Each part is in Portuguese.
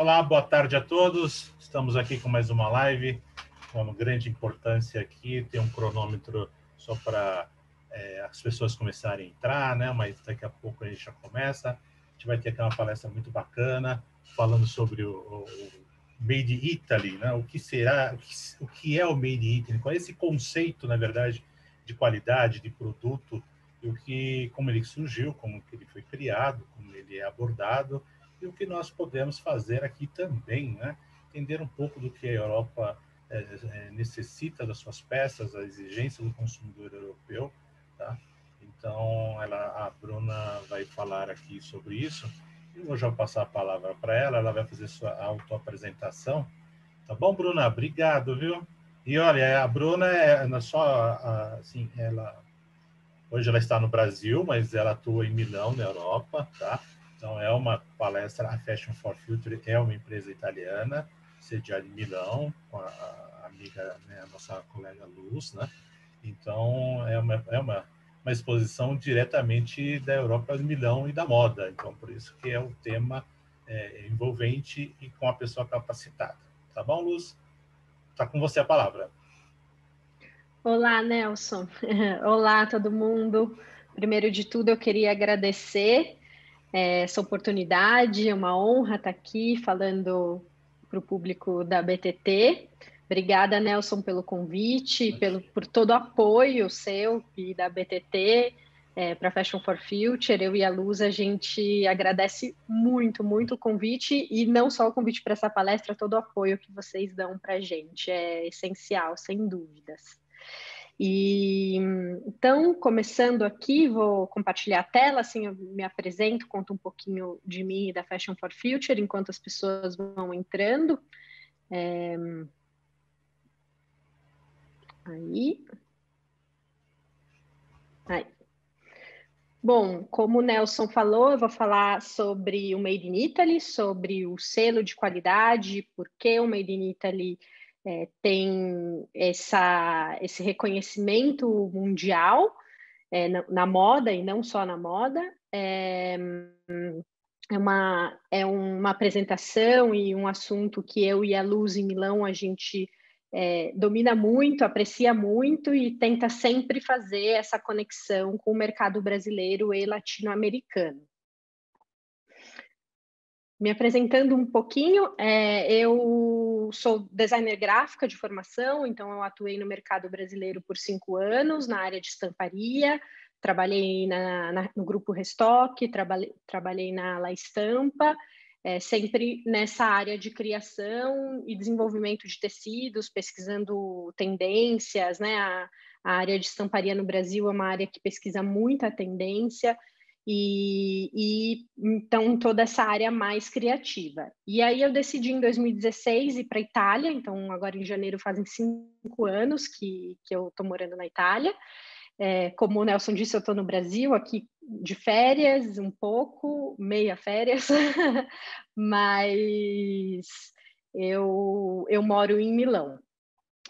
Olá, boa tarde a todos. Estamos aqui com mais uma live, com uma grande importância aqui. Tem um cronômetro só para as pessoas começarem a entrar, né? Mas daqui a pouco a gente já começa. A gente vai ter aqui uma palestra muito bacana, falando sobre o Made in Italy, né? O que será, o que é o Made in Italy? Qual é esse conceito, na verdade, de qualidade, de produto, e como ele surgiu, como ele foi criado, como ele é abordado, e o que nós podemos fazer aqui também, né? Entender um pouco do que a Europa necessita das suas peças, a exigência do consumidor europeu, tá? Então, a Bruna vai falar aqui sobre isso. Eu vou já passar a palavra para ela, ela vai fazer sua autoapresentação. Tá bom, Bruna? Obrigado, viu? E olha, a Bruna é só, assim, hoje ela está no Brasil, mas ela atua em Milão, na Europa, tá? Então, é uma palestra, a Fashion for Future é uma empresa italiana, sediada em Milão, com a amiga, né, a nossa colega Luz, né? Então, uma exposição diretamente da Europa, de Milão e da moda. Então, por isso que é o tema envolvente e com a pessoa capacitada. Tá bom, Luz? Tá com você a palavra. Olá, Nelson. Olá, todo mundo. Primeiro de tudo, eu queria agradecer essa oportunidade. É uma honra estar aqui falando para o público da BTT. Obrigada, Nelson, pelo convite, por todo o apoio seu e da BTT para Fashion for Future. Eu e a Luz, a gente agradece muito, muito o convite, e não só o convite para essa palestra, todo o apoio que vocês dão para a gente. É essencial, sem dúvidas. Então, começando aqui, vou compartilhar a tela, assim eu me apresento, conto um pouquinho de mim e da Fashion for Future, enquanto as pessoas vão entrando. Aí. Bom, como o Nelson falou, eu vou falar sobre o Made in Italy, sobre o selo de qualidade, por que o Made in Italy tem esse reconhecimento mundial na moda, e não só na moda. É uma apresentação e um assunto que eu e a Luz em Milão, a gente domina muito, aprecia muito e tenta sempre fazer essa conexão com o mercado brasileiro e latino-americano. Me apresentando um pouquinho, eu sou designer gráfica de formação, então eu atuei no mercado brasileiro por 5 anos, na área de estamparia, trabalhei no Grupo Restock, trabalhei na La Estampa, sempre nessa área de criação e desenvolvimento de tecidos, pesquisando tendências, né? A área de estamparia no Brasil é uma área que pesquisa muita tendência, e então toda essa área mais criativa. E aí eu decidi em 2016 ir para a Itália, então agora em janeiro fazem 5 anos que eu estou morando na Itália. Como o Nelson disse, eu estou no Brasil, aqui de férias, um pouco, meia férias, mas eu moro em Milão.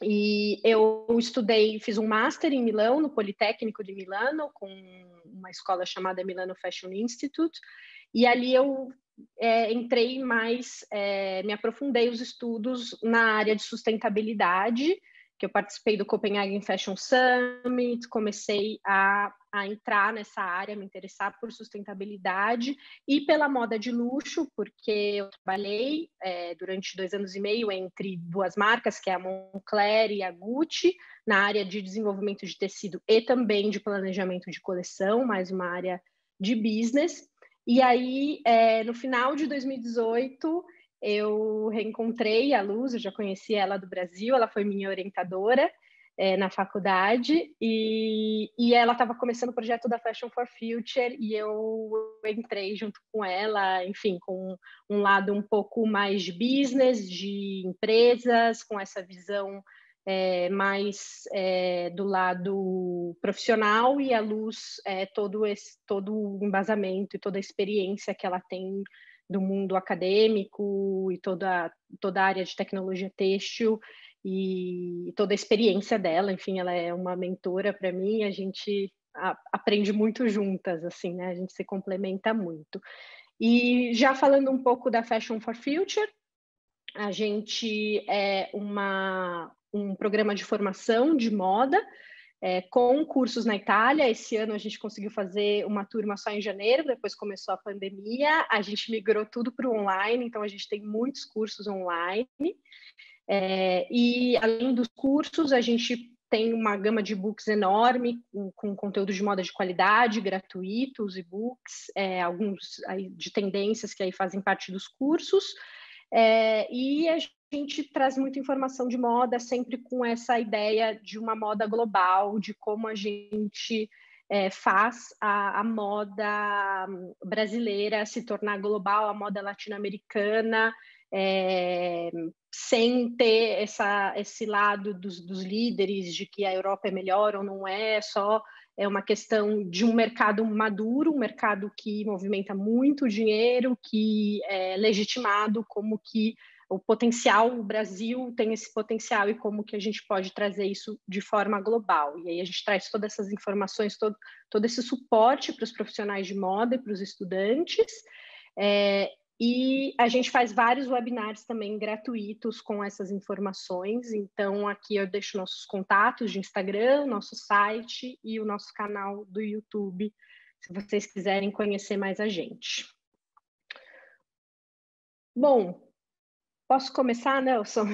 E eu fiz um master em Milão, no Politécnico de Milano, com uma escola chamada Milano Fashion Institute, e ali eu entrei mais, me aprofundei os estudos na área de sustentabilidade, que eu participei do Copenhagen Fashion Summit, comecei a entrar nessa área, me interessar por sustentabilidade e pela moda de luxo, porque eu trabalhei durante 2 anos e meio entre 2 marcas, que é a Moncler e a Gucci, na área de desenvolvimento de tecido e também de planejamento de coleção, mais uma área de business. E aí, no final de 2018, eu reencontrei a Luz, eu já conheci ela do Brasil, ela foi minha orientadora na faculdade, e ela estava começando o projeto da Fashion for Future, e eu entrei junto com ela, enfim, com um lado um pouco mais de business, de empresas, com essa visão mais do lado profissional, e a Luz todo o embasamento e toda a experiência que ela tem do mundo acadêmico e toda a área de tecnologia têxtil e toda a experiência dela. Enfim, ela é uma mentora para mim, a gente aprende muito juntas, assim, né? A gente se complementa muito. E já falando um pouco da Fashion for Future, A gente é um programa de formação de moda, com cursos na Itália. Esse ano a gente conseguiu fazer uma turma só em janeiro, depois começou a pandemia, a gente migrou tudo para o online, então a gente tem muitos cursos online. E além dos cursos, a gente tem uma gama de e-books enorme, com conteúdo de moda de qualidade, gratuitos, e-books, alguns aí de tendências que aí fazem parte dos cursos. E a gente traz muita informação de moda, sempre com essa ideia de uma moda global, de como a gente faz a moda brasileira se tornar global, a moda latino-americana, sem ter esse lado dos líderes de que a Europa é melhor ou não é, só é uma questão de um mercado maduro, um mercado que movimenta muito dinheiro, que é legitimado, como que o potencial, o Brasil tem esse potencial e como que a gente pode trazer isso de forma global. E aí a gente traz todas essas informações, todo esse suporte para os profissionais de moda e para os estudantes. E a gente faz vários webinars também gratuitos com essas informações. Então, aqui eu deixo nossos contatos de Instagram, nosso site e o nosso canal do YouTube, se vocês quiserem conhecer mais a gente. Bom, posso começar, Nelson?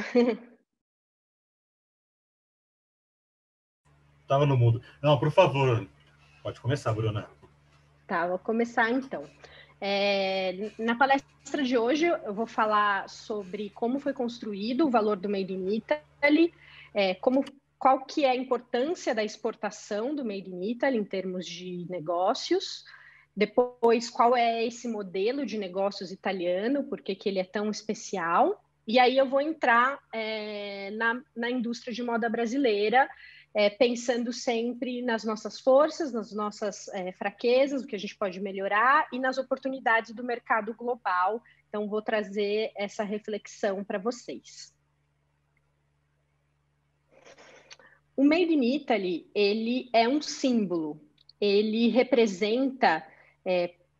Estava no mudo. Não, por favor, pode começar, Bruna. Tá, vou começar então. Na palestra de hoje eu vou falar sobre como foi construído o valor do Made in Italy, qual que é a importância da exportação do Made in Italy em termos de negócios, depois qual é esse modelo de negócios italiano, por que ele é tão especial, e aí eu vou entrar na indústria de moda brasileira, pensando sempre nas nossas forças, nas nossas fraquezas, o que a gente pode melhorar e nas oportunidades do mercado global. Então, vou trazer essa reflexão para vocês. O Made in Italy, ele é um símbolo, ele representa,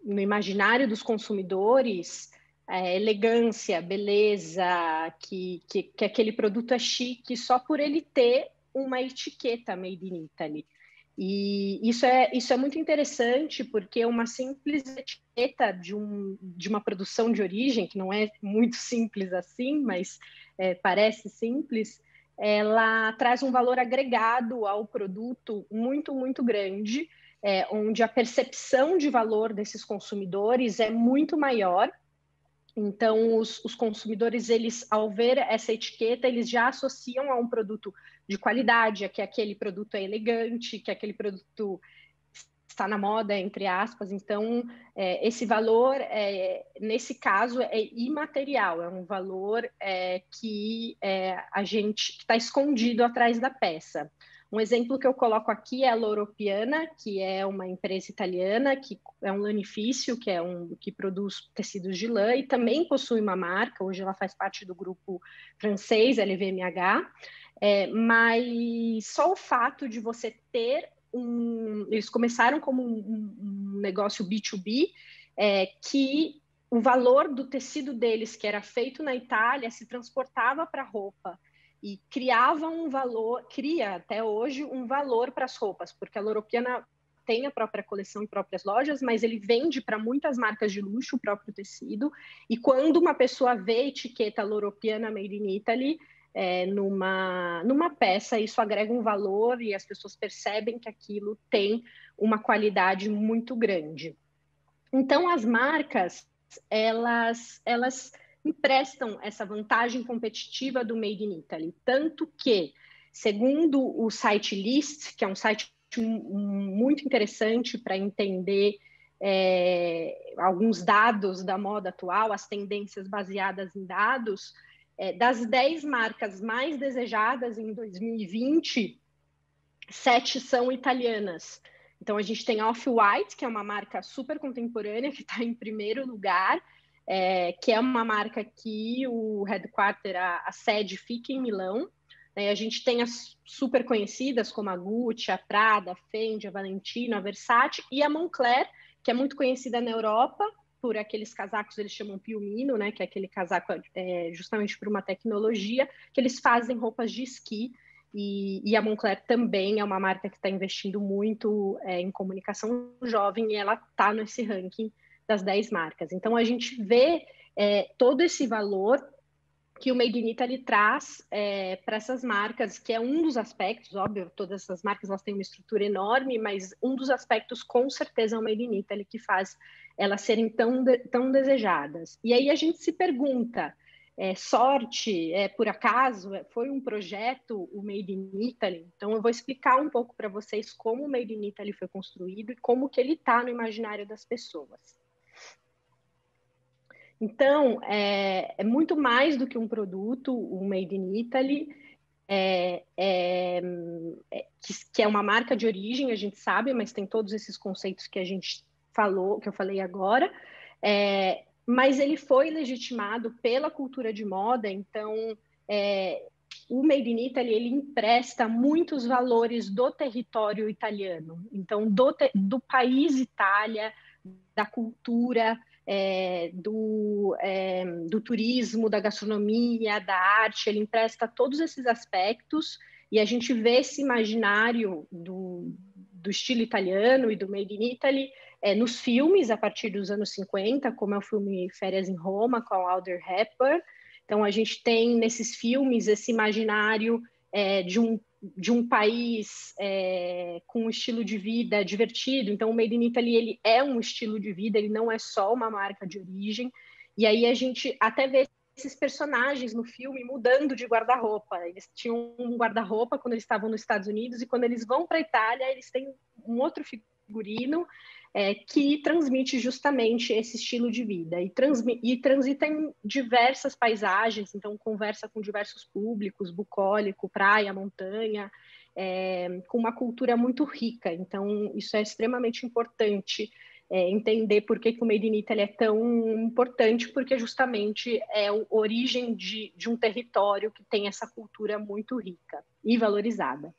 no imaginário dos consumidores, elegância, beleza, que aquele produto é chique só por ele ter uma etiqueta Made in Italy. E isso é muito interessante, porque uma simples etiqueta de uma produção de origem, que não é muito simples assim, mas parece simples, ela traz um valor agregado ao produto muito, muito grande, onde a percepção de valor desses consumidores é muito maior. Então, os consumidores, eles, ao ver essa etiqueta, eles já associam a um produto de qualidade, a que aquele produto é elegante, que aquele produto está na moda, entre aspas. Então, esse valor, nesse caso, é imaterial, é um valor que a gente está escondido atrás da peça. Um exemplo que eu coloco aqui é a Loro Piana, que é uma empresa italiana, que é um lanifício, que produz tecidos de lã e também possui uma marca. Hoje ela faz parte do grupo francês LVMH, mas só o fato de você ter eles começaram como um negócio B2B, que o valor do tecido deles, que era feito na Itália, se transportava para a roupa e criava um valor, cria até hoje um valor para as roupas, porque a Loro Piana tem a própria coleção em próprias lojas, mas ele vende para muitas marcas de luxo o próprio tecido, e quando uma pessoa vê a etiqueta Loro Piana Made in Italy, numa peça, isso agrega um valor e as pessoas percebem que aquilo tem uma qualidade muito grande. Então, as marcas, elas emprestam essa vantagem competitiva do Made in Italy, tanto que, segundo o site Lyst, que é um site muito interessante para entender alguns dados da moda atual, as tendências baseadas em dados, das 10 marcas mais desejadas em 2020, 7 são italianas. Então, a gente tem Off-White, que é uma marca super contemporânea, que está em primeiro lugar, que é uma marca que o headquarter, a sede, fica em Milão. A gente tem as super conhecidas, como a Gucci, a Prada, a Fendi, a Valentino, a Versace, e a Moncler, que é muito conhecida na Europa, por aqueles casacos, eles chamam piumino, né, que é aquele casaco justamente por uma tecnologia, que eles fazem roupas de esqui, e a Moncler também é uma marca que está investindo muito em comunicação jovem, e ela está nesse ranking das 10 marcas. Então, a gente vê todo esse valor que o Made in Italy traz para essas marcas, que é um dos aspectos, óbvio, todas essas marcas elas têm uma estrutura enorme, mas um dos aspectos, com certeza, é o Made in Italy, que faz elas serem tão desejadas. E aí a gente se pergunta, sorte, por acaso, foi um projeto, o Made in Italy? Então, eu vou explicar um pouco para vocês como o Made in Italy foi construído e como que ele está no imaginário das pessoas. Então, é muito mais do que um produto, o Made in Italy, que é uma marca de origem, a gente sabe, mas tem todos esses conceitos que a gente falou, que eu falei agora, mas ele foi legitimado pela cultura de moda, então o Made in Italy ele empresta muitos valores do território italiano, então do país Itália, da cultura, do turismo, da gastronomia, da arte, ele empresta todos esses aspectos e a gente vê esse imaginário do estilo italiano e do Made in Italy nos filmes a partir dos anos 50, como é o filme Férias em Roma, com a Audrey Hepburn. Então, a gente tem nesses filmes esse imaginário de um país com um estilo de vida divertido. Então, o Made in Italy ele é um estilo de vida, ele não é só uma marca de origem. E aí a gente até vê esses personagens no filme mudando de guarda-roupa. Eles tinham um guarda-roupa quando eles estavam nos Estados Unidos e quando eles vão para a Itália, eles têm um outro figurino que transmite justamente esse estilo de vida e transita em diversas paisagens, então conversa com diversos públicos, bucólico, praia, montanha, com uma cultura muito rica. Então, isso é extremamente importante entender por que o Made in Italy é tão importante, porque justamente é a origem de um território que tem essa cultura muito rica e valorizada.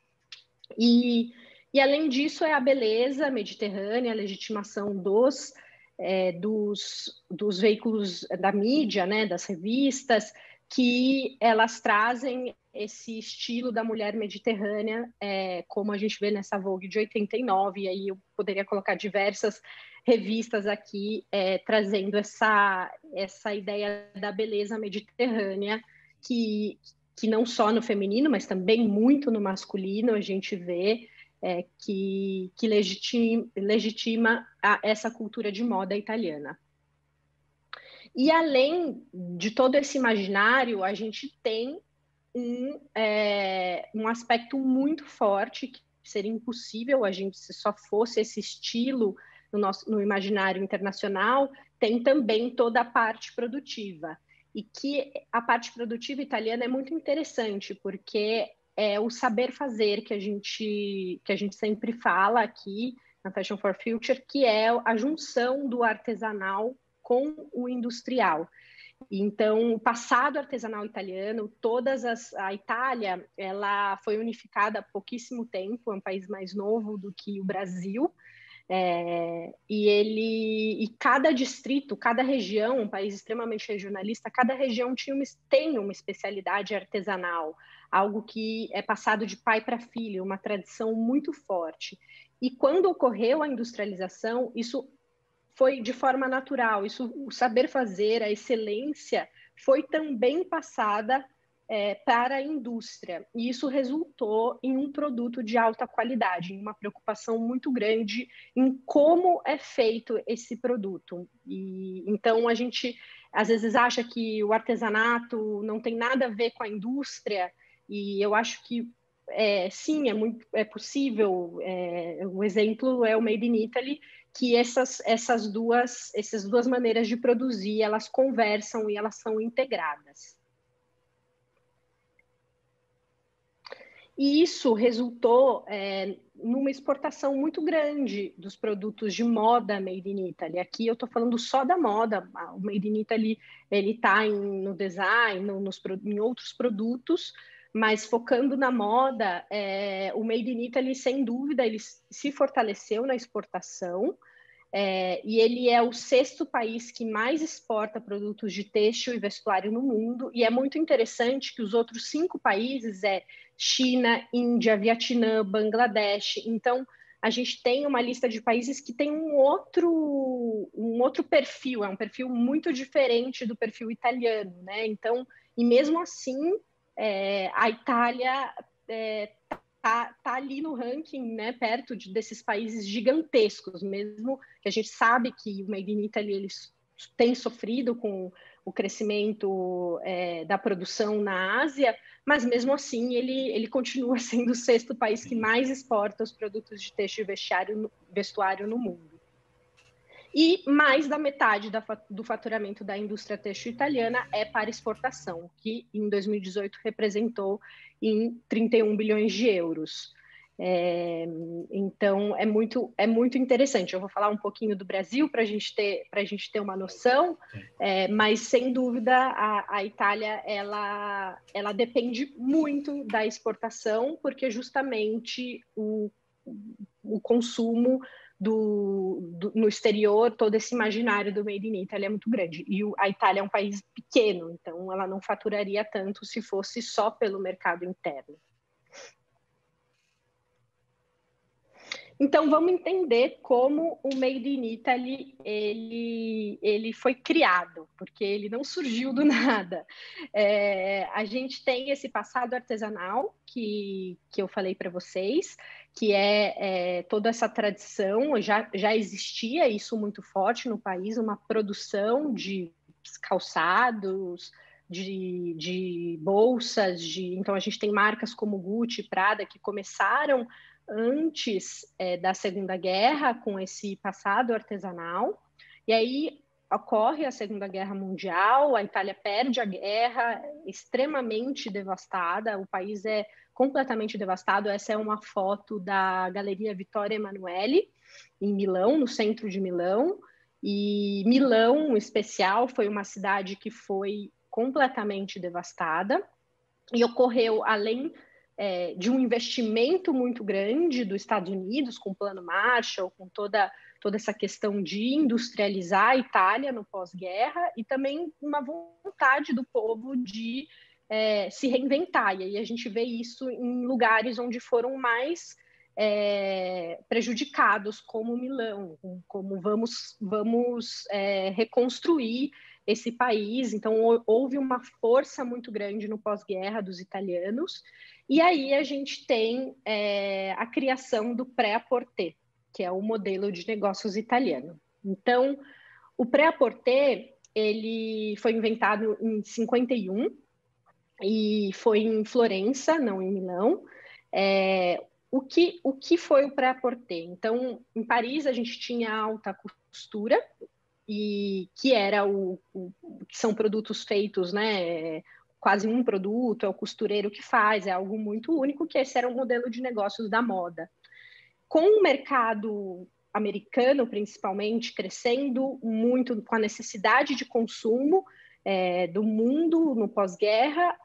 E além disso, é a beleza mediterrânea, a legitimação dos veículos da mídia, né, das revistas, que elas trazem esse estilo da mulher mediterrânea, como a gente vê nessa Vogue de 89, e aí eu poderia colocar diversas revistas aqui trazendo essa ideia da beleza mediterrânea, que não só no feminino, mas também muito no masculino, a gente vê que legitima essa cultura de moda italiana. E além de todo esse imaginário, a gente tem um aspecto muito forte, que seria impossível a gente, se só fosse esse estilo no imaginário internacional, tem também toda a parte produtiva. E que a parte produtiva italiana é muito interessante, porque é o saber fazer que a gente sempre fala aqui na Fashion for Future, que é a junção do artesanal com o industrial. Então, o passado artesanal italiano, a Itália, ela foi unificada há pouquíssimo tempo, é um país mais novo do que o Brasil, e cada distrito, cada região, um país extremamente regionalista, cada região tem uma especialidade artesanal, algo que é passado de pai para filho, uma tradição muito forte. E quando ocorreu a industrialização, isso foi de forma natural, o saber fazer, a excelência, foi também passada para a indústria. E isso resultou em um produto de alta qualidade, em uma preocupação muito grande em como é feito esse produto. E então a gente às vezes acha que o artesanato não tem nada a ver com a indústria, e eu acho que sim, é possível. O exemplo é o Made in Italy, que essas duas maneiras de produzir, elas conversam e elas são integradas. E isso resultou numa exportação muito grande dos produtos de moda Made in Italy. Aqui eu estou falando só da moda. O Made in Italy ele está no design, em outros produtos, mas focando na moda, o Made in Italy, sem dúvida, ele se fortaleceu na exportação. e ele é o 6º país que mais exporta produtos de têxtil e vestuário no mundo, e é muito interessante que os outros 5 países China, Índia, Vietnã, Bangladesh. Então, a gente tem uma lista de países que tem um outro perfil, é um perfil muito diferente do perfil italiano, né? Então, e mesmo assim, a Itália tá ali no ranking, né, perto desses países gigantescos, mesmo que a gente sabe que o Made in Italy ele tem sofrido com o crescimento da produção na Ásia, mas mesmo assim ele continua sendo o 6º país que mais exporta os produtos de têxtil e vestuário no mundo. E mais da metade do faturamento da indústria têxtil italiana é para exportação, que em 2018 representou em 31 bilhões de euros. Então, é muito interessante. Eu vou falar um pouquinho do Brasil para a gente ter uma noção, mas, sem dúvida, a Itália ela depende muito da exportação, porque justamente o consumo no exterior, todo esse imaginário do Made in Italy é muito grande. E a Itália é um país pequeno, então ela não faturaria tanto se fosse só pelo mercado interno. Então, vamos entender como o Made in Italy ele foi criado, porque ele não surgiu do nada. A gente tem esse passado artesanal que eu falei para vocês, que é toda essa tradição, já existia isso muito forte no país, uma produção de calçados, de bolsas, então a gente tem marcas como Gucci, Prada, que começaram antes da Segunda Guerra, com esse passado artesanal, e aí ocorre a Segunda Guerra Mundial, a Itália perde a guerra, extremamente devastada, o país é completamente devastado. Essa é uma foto da Galeria Vittorio Emanuele, em Milão, no centro de Milão, e Milão, em especial, foi uma cidade que foi completamente devastada, e ocorreu, além de um investimento muito grande dos Estados Unidos, com o Plano Marshall, com toda essa questão de industrializar a Itália no pós-guerra, e também uma vontade do povo de se reinventar. E aí a gente vê isso em lugares onde foram mais prejudicados, como Milão, como vamos reconstruir esse país. Então, houve uma força muito grande no pós-guerra dos italianos, e aí a gente tem a criação do prêt-à-porter, que é o modelo de negócios italiano. Então, o prêt-à-porter, ele foi inventado em 51, e foi em Florença, não em Milão. O que foi o prêt-à-porter? Então, em Paris, a gente tinha alta costura, e que era que são produtos feitos, né? Quase um produto, é o costureiro que faz, é algo muito único, que esse era o modelo de negócios da moda. Com o mercado americano, principalmente, crescendo muito, com a necessidade de consumo do mundo no pós-guerra,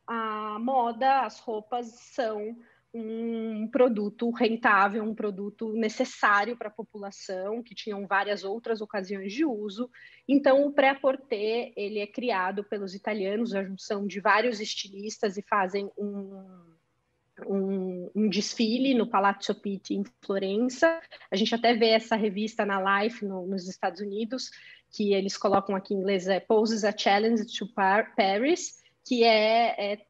a moda, as roupas são um produto rentável, um produto necessário para a população, que tinham várias outras ocasiões de uso. Então, o prêt-à-porter, ele é criado pelos italianos, a junção de vários estilistas, e fazem um desfile no Palazzo Pitti, em Florença. A gente até vê essa revista na Life, nos Estados Unidos, que eles colocam aqui em inglês, Poses a Challenge to Paris, que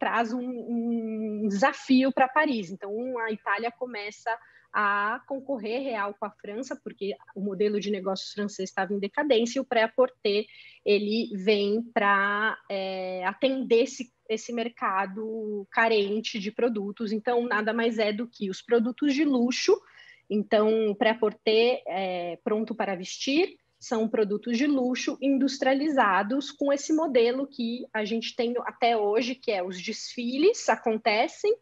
traz um desafio para Paris. Então, a Itália começa a concorrer real com a França, porque o modelo de negócios francês estava em decadência, e o prêt-à-porter ele vem para atender esse mercado carente de produtos. Então, nada mais é do que os produtos de luxo. Então, o prêt-à-porter pronto para vestir são produtos de luxo industrializados com esse modelo que a gente tem até hoje, que os desfiles acontecem,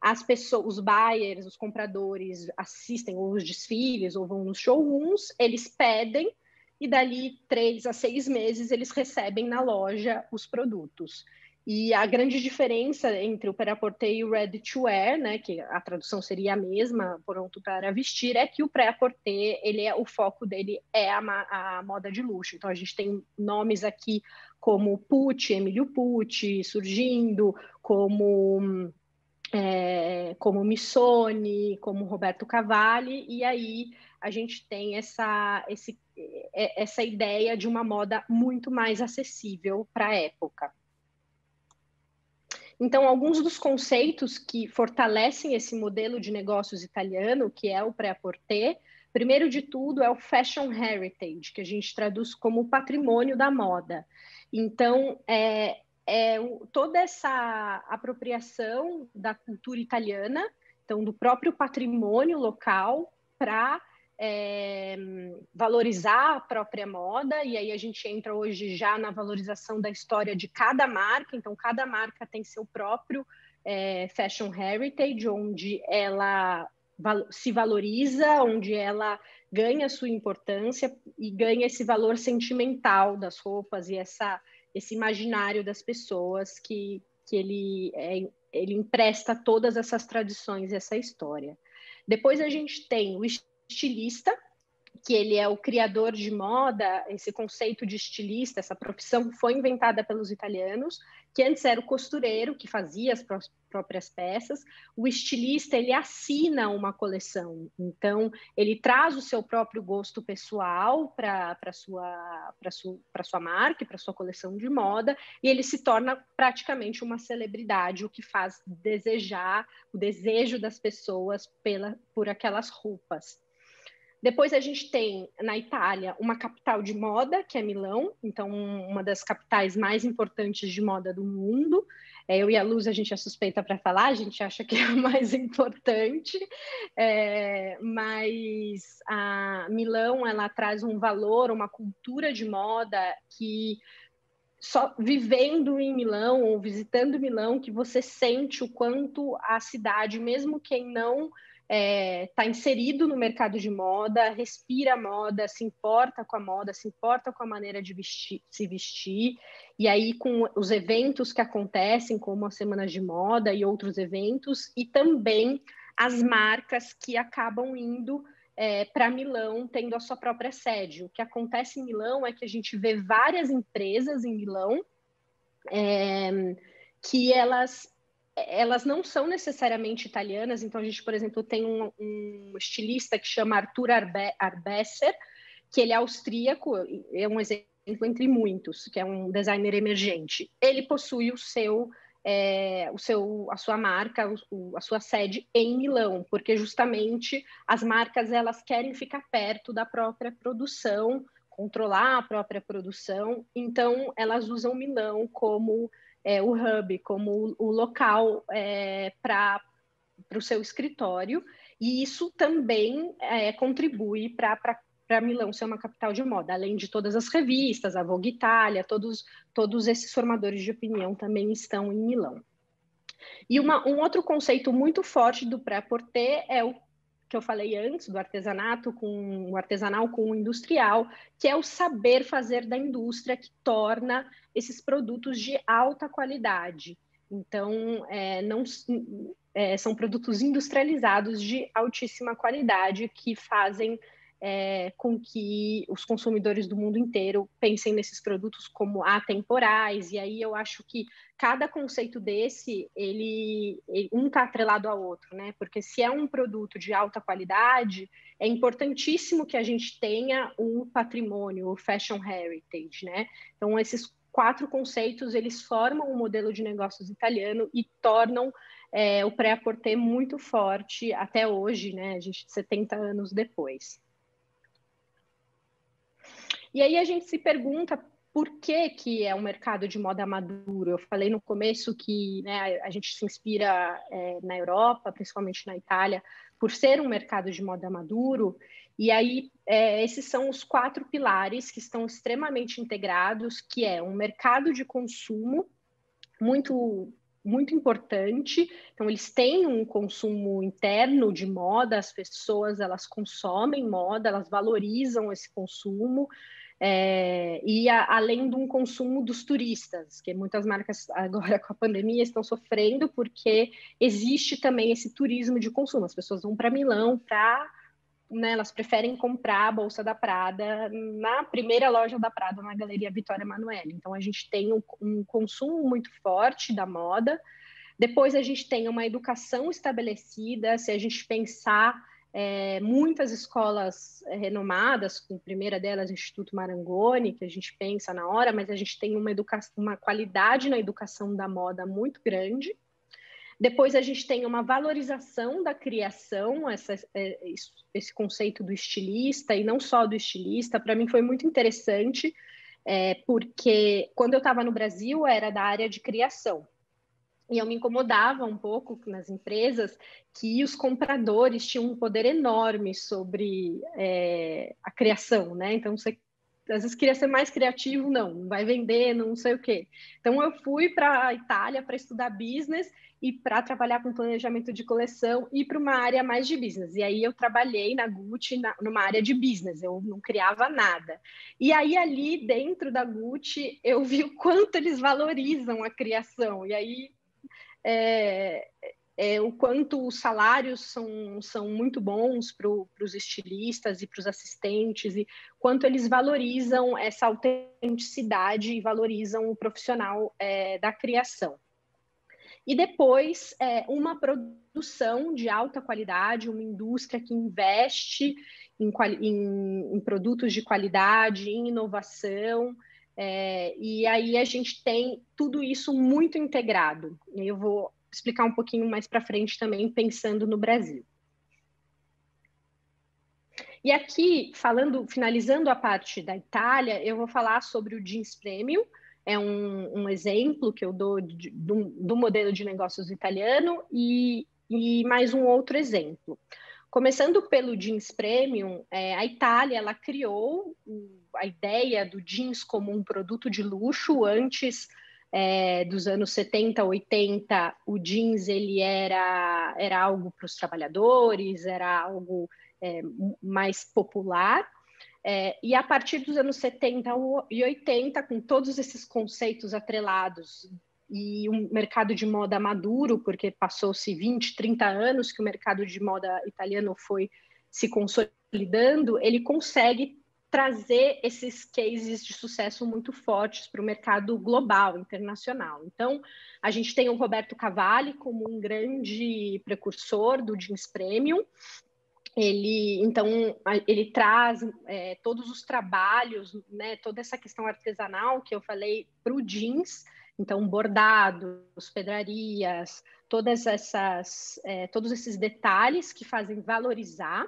as pessoas, os buyers, os compradores assistem ou os desfiles ou vão nos showrooms, eles pedem, e dali 3 a 6 meses eles recebem na loja os produtos. E a grande diferença entre o prêt-à-porter e o ready to wear, né, que a tradução seria a mesma, pronto para vestir, é que o prêt-à-porter, o foco dele é a moda de luxo. Então a gente tem nomes aqui como Pucci, Emílio Pucci surgindo, como Missoni, como Roberto Cavalli, e aí a gente tem essa ideia de uma moda muito mais acessível para a época. Então, alguns dos conceitos que fortalecem esse modelo de negócios italiano, que é o prêt-à-porter, primeiro de tudo é o fashion heritage, que a gente traduz como patrimônio da moda. Então, toda essa apropriação da cultura italiana, então do próprio patrimônio local, para valorizar a própria moda, e aí a gente entra hoje já na valorização da história de cada marca. Então cada marca tem seu próprio fashion heritage, onde ela se valoriza, onde ela ganha sua importância e ganha esse valor sentimental das roupas e esse imaginário das pessoas que ele empresta todas essas tradições e essa história. Depois a gente tem o estilista, que ele é o criador de moda. Esse conceito de estilista, essa profissão foi inventada pelos italianos, que antes era o costureiro, que fazia as próprias peças. O estilista, ele assina uma coleção, então ele traz o seu próprio gosto pessoal para sua marca, para sua coleção de moda, e ele se torna praticamente uma celebridade, o que faz o desejo das pessoas por aquelas roupas. Depois a gente tem, na Itália, uma capital de moda, que é Milão, então uma das capitais mais importantes de moda do mundo. Eu e a Luz, a gente é suspeita para falar, a gente acha que é a mais importante, mas a Milão, ela traz um valor, uma cultura de moda que só vivendo em Milão ou visitando Milão que você sente o quanto a cidade, mesmo quem não está inserido no mercado de moda, respira a moda, se importa com a moda, se importa com a maneira de se vestir, e aí com os eventos que acontecem, como as semanas de moda e outros eventos, e também as marcas que acabam indo para Milão, tendo a sua própria sede. O que acontece em Milão é que a gente vê várias empresas em Milão que elas não são necessariamente italianas. Então a gente, por exemplo, tem um estilista que chama Arthur Arbesser, que ele é austríaco, é um exemplo entre muitos, que é um designer emergente. Ele possui a sua marca, a sua sede em Milão, porque justamente as marcas elas querem ficar perto da própria produção, controlar a própria produção, então elas usam Milão como o hub, como o local para o seu escritório, e isso também contribui para Milão ser uma capital de moda, além de todas as revistas, a Vogue Itália, todos esses formadores de opinião também estão em Milão. E um outro conceito muito forte do prêt-à-porter é o que eu falei antes, do artesanato com o artesanal com o industrial, que é o saber fazer da indústria que torna esses produtos de alta qualidade. Então, são produtos industrializados de altíssima qualidade que fazem com que os consumidores do mundo inteiro pensem nesses produtos como atemporais. E aí eu acho que cada conceito desse, um está atrelado ao outro, né? Porque se é um produto de alta qualidade, é importantíssimo que a gente tenha um patrimônio, o fashion heritage, né? Então, esses 4 conceitos, eles formam um modelo de negócios italiano e tornam o prêt-à-porter muito forte até hoje, né? A gente 70 anos depois. E aí a gente se pergunta por que é um mercado de moda maduro. Eu falei no começo que, né, a gente se inspira na Europa, principalmente na Itália, por ser um mercado de moda maduro. E aí esses são os 4 pilares que estão extremamente integrados, que é um mercado de consumo muito importante. Então eles têm um consumo interno de moda, as pessoas elas consomem moda, elas valorizam esse consumo. além de um consumo dos turistas, que muitas marcas agora com a pandemia estão sofrendo, porque existe também esse turismo de consumo. As pessoas vão para Milão né, elas preferem comprar a bolsa da Prada na primeira loja da Prada, na Galeria Vittorio Emanuele. Então, a gente tem um consumo muito forte da moda. Depois, a gente tem uma educação estabelecida. Se a gente pensar muitas escolas renomadas, com a primeira delas, Instituto Marangoni, que a gente pensa na hora, mas a gente tem uma qualidade na educação da moda muito grande. Depois a gente tem uma valorização da criação, esse conceito do estilista, e não só do estilista. Para mim foi muito interessante, porque quando eu estava no Brasil era da área de criação. E eu me incomodava um pouco nas empresas que os compradores tinham um poder enorme sobre a criação, né? Então, você às vezes queria ser mais criativo, não vai vender, não sei o quê. Então, eu fui para a Itália para estudar business e para trabalhar com planejamento de coleção e para uma área mais de business. E aí eu trabalhei na Gucci numa área de business, eu não criava nada. E aí ali dentro da Gucci eu vi o quanto eles valorizam a criação. E aí o quanto os salários são muito bons para os estilistas e para os assistentes, e quanto eles valorizam essa autenticidade e valorizam o profissional da criação. E depois, uma produção de alta qualidade, uma indústria que investe em produtos de qualidade, em inovação, e aí a gente tem tudo isso muito integrado. Eu vou explicar um pouquinho mais para frente também, pensando no Brasil. E aqui, finalizando a parte da Itália, eu vou falar sobre o Jeans Premium. É um exemplo que eu dou do modelo de negócios italiano e mais um outro exemplo. Começando pelo jeans premium, a Itália ela criou a ideia do jeans como um produto de luxo. Antes dos anos 70, 80, o jeans ele era algo para os trabalhadores, era algo mais popular. E a partir dos anos 70 e 80, com todos esses conceitos atrelados e um mercado de moda maduro, porque passou-se 20, 30 anos que o mercado de moda italiano foi se consolidando, ele consegue trazer esses cases de sucesso muito fortes para o mercado global, internacional. Então, a gente tem o Roberto Cavalli como um grande precursor do jeans premium. Ele traz todos os trabalhos, né, toda essa questão artesanal que eu falei para o jeans. Então, bordados, pedrarias, todos esses detalhes que fazem valorizar.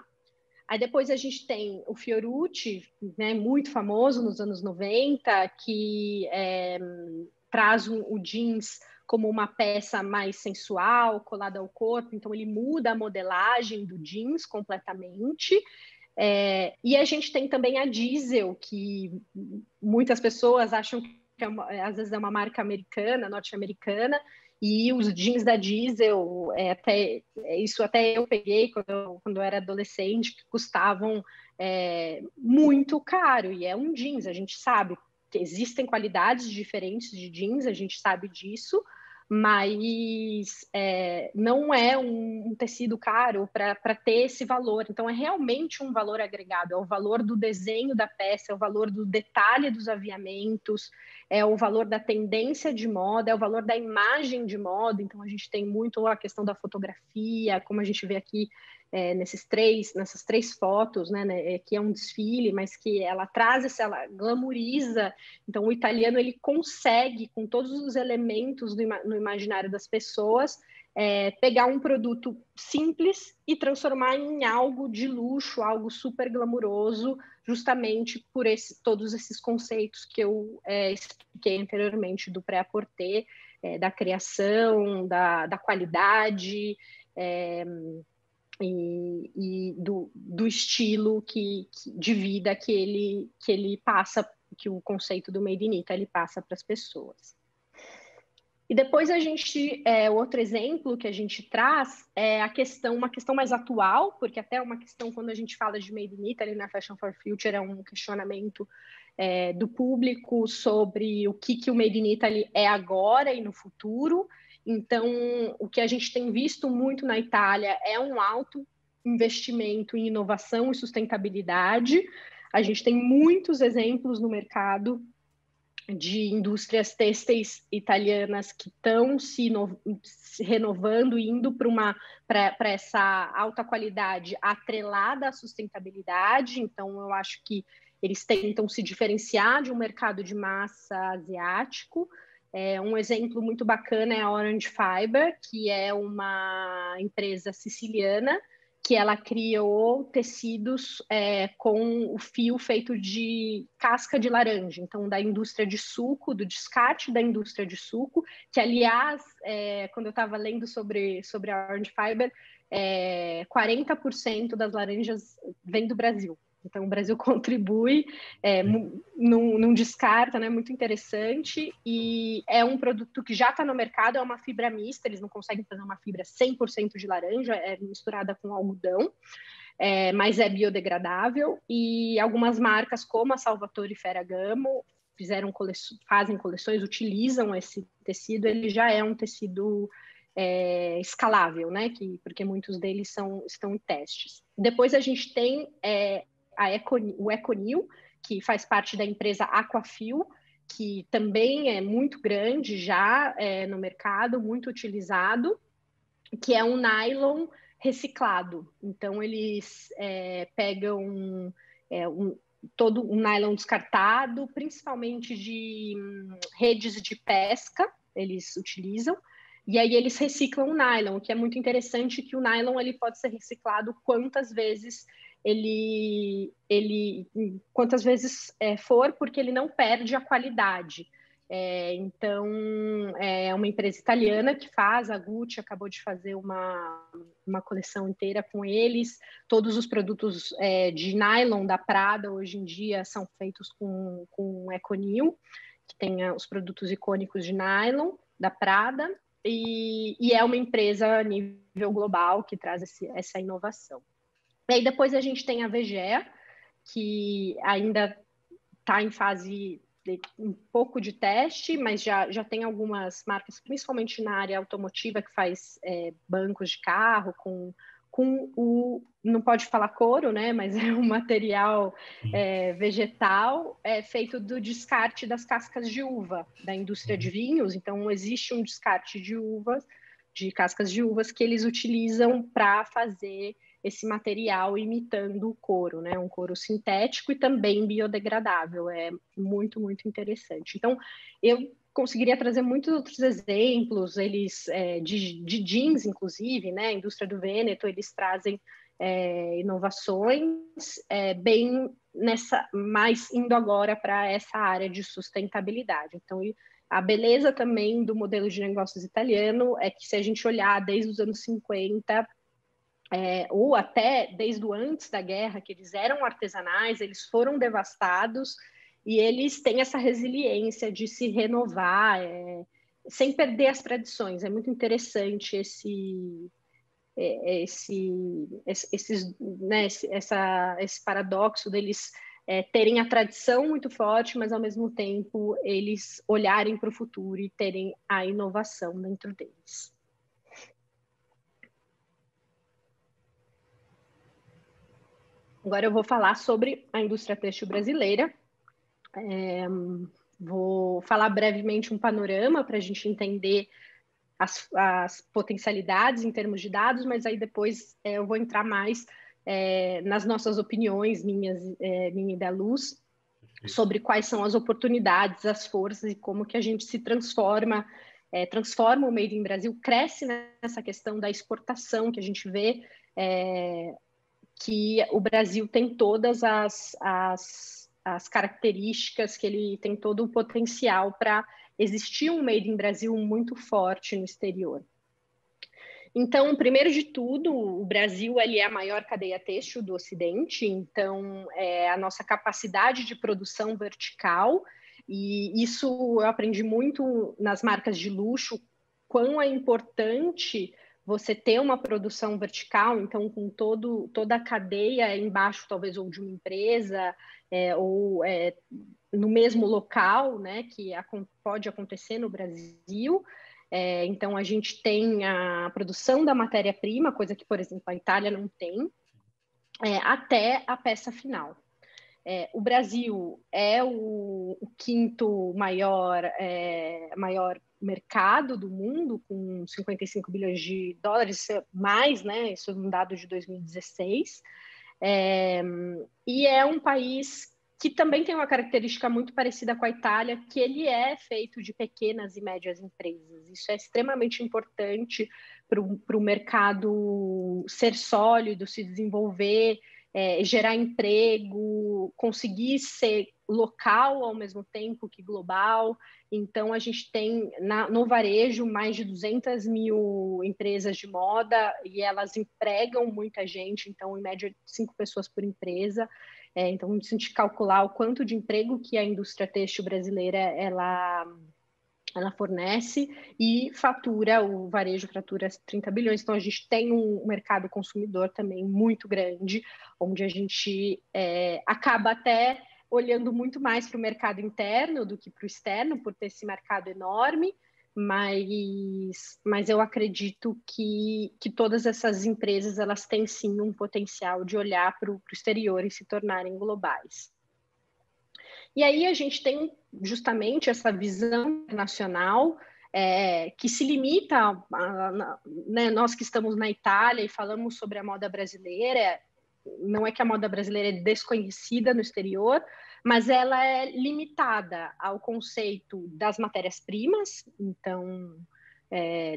Aí depois a gente tem o Fiorucci, né, muito famoso nos anos 90, que traz o jeans como uma peça mais sensual, colada ao corpo. Então, ele muda a modelagem do jeans completamente. E a gente tem também a Diesel, que muitas pessoas acham que às vezes é uma marca americana, norte-americana, e os jeans da Diesel, isso até eu peguei quando eu era adolescente, que custavam muito caro, e é um jeans, a gente sabe que existem qualidades diferentes de jeans, a gente sabe disso, mas não é um tecido caro para ter esse valor. Então, é realmente um valor agregado, é o valor do desenho da peça, é o valor do detalhe dos aviamentos, é o valor da tendência de moda, é o valor da imagem de moda. Então, a gente tem muito a questão da fotografia, como a gente vê aqui nessas três fotos, né, que é um desfile, mas que ela traz, ela glamoriza. Então, o italiano ele consegue, com todos os elementos no imaginário das pessoas, pegar um produto simples e transformar em algo de luxo, algo super glamuroso, justamente por todos esses conceitos que eu expliquei anteriormente, do pré-à-porter, da criação, da qualidade, e do estilo de vida que ele passa, que o conceito do Made in Italy passa para as pessoas. E depois a gente, outro exemplo que a gente traz é uma questão mais atual, porque até uma questão quando a gente fala de Made in Italy na Fashion for Future é um questionamento do público sobre o que o Made in Italy é agora e no futuro. Então, o que a gente tem visto muito na Itália é um alto investimento em inovação e sustentabilidade. A gente tem muitos exemplos no mercado de indústrias têxteis italianas que estão se renovando, indo para essa alta qualidade atrelada à sustentabilidade. Então, eu acho que eles tentam se diferenciar de um mercado de massa asiático. Um exemplo muito bacana é a Orange Fiber, que é uma empresa siciliana que ela criou tecidos com o fio feito de casca de laranja, então da indústria de suco, do descarte da indústria de suco, que aliás, quando eu estava lendo sobre a Orange Fiber, 40% das laranjas vem do Brasil. Então, o Brasil contribui, não descarta, né? Muito interessante. E é um produto que já está no mercado, é uma fibra mista, eles não conseguem fazer uma fibra 100% de laranja, é misturada com algodão, mas é biodegradável. E algumas marcas, como a Salvatore e Ferragamo, fazem coleções, utilizam esse tecido, ele já é um tecido escalável, né? Porque muitos deles estão em testes. Depois a gente tem o Econil, que faz parte da empresa Aquafil, que também é muito grande já no mercado, muito utilizado, que é um nylon reciclado. Então, eles pegam todo um nylon descartado, principalmente de redes de pesca, eles utilizam, e aí eles reciclam o nylon, o que é muito interessante, que o nylon ele pode ser reciclado quantas vezes quantas vezes for, porque ele não perde a qualidade. Então, é uma empresa italiana que faz, a Gucci acabou de fazer uma coleção inteira com eles. Todos os produtos de nylon da Prada, hoje em dia, são feitos com Econil, que tem os produtos icônicos de nylon da Prada, e é uma empresa a nível global que traz essa inovação. E aí depois a gente tem a Vegea, que ainda está em fase de um pouco de teste, mas já tem algumas marcas, principalmente na área automotiva, que faz bancos de carro com não pode falar couro, né? Mas é um material vegetal feito do descarte das cascas de uva da indústria de vinhos. Então existe um descarte de cascas de uvas que eles utilizam para fazer esse material imitando o couro, né? Um couro sintético e também biodegradável. É muito, muito interessante. Então, eu conseguiria trazer muitos outros exemplos, eles de jeans, inclusive, né? A indústria do Vêneto, eles trazem inovações bem mais indo agora para essa área de sustentabilidade. Então, a beleza também do modelo de negócios italiano é que, se a gente olhar desde os anos 50, ou até desde o antes da guerra, que eles eram artesanais, eles foram devastados, e eles têm essa resiliência de se renovar, sem perder as tradições. É muito interessante esse paradoxo deles terem a tradição muito forte, mas ao mesmo tempo eles olharem para o futuro e terem a inovação dentro deles. Agora eu vou falar sobre a indústria têxtil brasileira. Vou falar brevemente um panorama para a gente entender as potencialidades em termos de dados, mas aí depois eu vou entrar mais nas nossas opiniões, minha e da Luz, sobre quais são as oportunidades, as forças e como que a gente se transforma o Made in Brasil, cresce nessa questão da exportação, que a gente vê que o Brasil tem todas as características, que ele tem todo o potencial para existir um Made in Brasil muito forte no exterior. Então, primeiro de tudo, o Brasil ele é a maior cadeia têxtil do Ocidente, então a nossa capacidade de produção vertical E isso eu aprendi muito nas marcas de luxo, quão é importante você ter uma produção vertical, então com toda a cadeia embaixo, talvez, ou de uma empresa, ou no mesmo local, né, que pode acontecer no Brasil. Então, a gente tem a produção da matéria-prima, coisa que, por exemplo, a Itália não tem, até a peça final. O Brasil é o quinto maior mercado do mundo, com 55 bilhões de dólares, mais, né? Isso é um dado de 2016. E é um país que também tem uma característica muito parecida com a Itália, que ele é feito de pequenas e médias empresas. Isso é extremamente importante para o mercado ser sólido, se desenvolver, gerar emprego, conseguir ser local ao mesmo tempo que global. Então, a gente tem no varejo mais de 200 mil empresas de moda e elas empregam muita gente, então, em média, 5 pessoas por empresa. Então, se a gente calcular o quanto de emprego que a indústria têxtil brasileira ela fornece e o varejo fatura 30 bilhões. Então, a gente tem um mercado consumidor também muito grande, onde a gente acaba até olhando muito mais para o mercado interno do que para o externo, por ter esse mercado enorme, mas eu acredito que todas essas empresas elas têm sim um potencial de olhar para o exterior e se tornarem globais. E aí a gente tem justamente essa visão internacional que se limita né, nós que estamos na Itália e falamos sobre a moda brasileira, não é que a moda brasileira é desconhecida no exterior, mas ela é limitada ao conceito das matérias-primas, então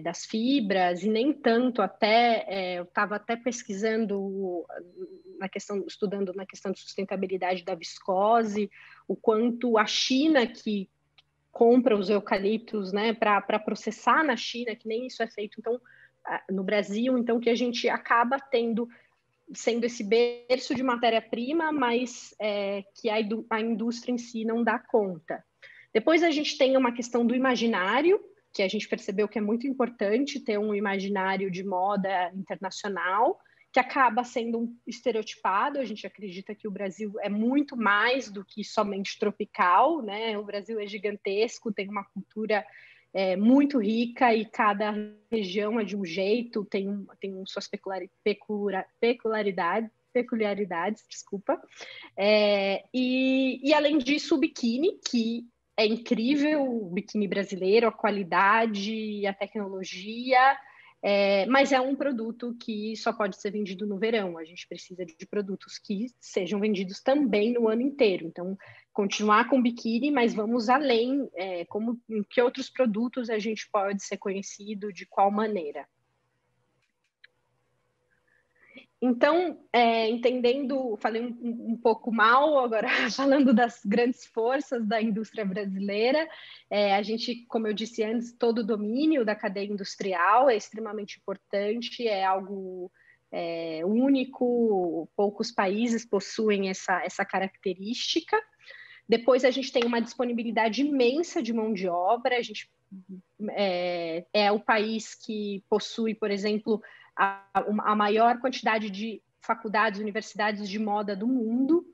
das fibras, e nem tanto eu estava até pesquisando estudando na questão de sustentabilidade da viscose, o quanto a China, que compra os eucaliptos, né, para processar na China, que nem isso é feito então no Brasil, então que a gente acaba sendo esse berço de matéria-prima, mas que a indústria em si não dá conta. Depois a gente tem uma questão do imaginário, que a gente percebeu que é muito importante ter um imaginário de moda internacional, que acaba sendo estereotipado. A gente acredita que o Brasil é muito mais do que somente tropical, né? O Brasil é gigantesco, tem uma cultura muito rica e cada região é de um jeito, tem suas peculiaridades, desculpa. E além disso, o biquíni, que é incrível, o biquíni brasileiro, a qualidade, a tecnologia, mas é um produto que só pode ser vendido no verão. A gente precisa de produtos que sejam vendidos também no ano inteiro. Então, continuar com biquíni, mas vamos além, em que outros produtos a gente pode ser conhecido, de qual maneira. Então, falei um pouco mal, agora falando das grandes forças da indústria brasileira, a gente, como eu disse antes, todo o domínio da cadeia industrial é extremamente importante, é algo único, poucos países possuem essa característica. Depois a gente tem uma disponibilidade imensa de mão de obra, a gente é o país que possui, por exemplo, a maior quantidade de faculdades, universidades de moda do mundo.